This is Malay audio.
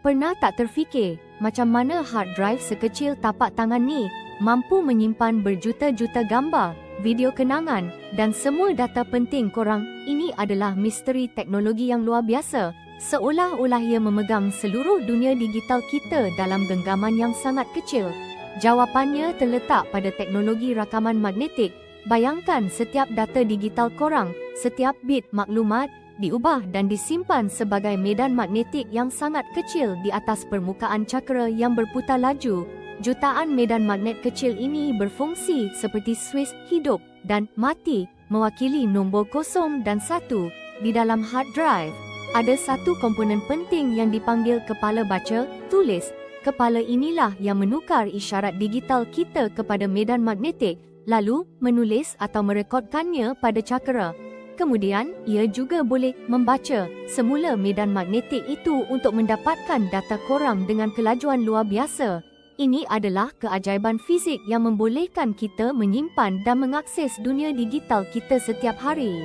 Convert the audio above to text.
Pernah tak terfikir macam mana hard drive sekecil tapak tangan ni mampu menyimpan berjuta-juta gambar, video kenangan dan semua data penting korang? Ini adalah misteri teknologi yang luar biasa, seolah-olah ia memegang seluruh dunia digital kita dalam genggaman yang sangat kecil. Jawapannya terletak pada teknologi rakaman magnetik. Bayangkan setiap data digital korang, setiap bit maklumat diubah dan disimpan sebagai medan magnetik yang sangat kecil di atas permukaan cakra yang berputar laju. Jutaan medan magnet kecil ini berfungsi seperti suis hidup dan mati, mewakili nombor 0 dan 1 di dalam hard drive. Ada satu komponen penting yang dipanggil kepala baca tulis. Kepala inilah yang menukar isyarat digital kita kepada medan magnetik, lalu menulis atau merekodkannya pada cakra. Kemudian, ia juga boleh membaca semula medan magnetik itu untuk mendapatkan data korang dengan kelajuan luar biasa. Ini adalah keajaiban fizik yang membolehkan kita menyimpan dan mengakses dunia digital kita setiap hari.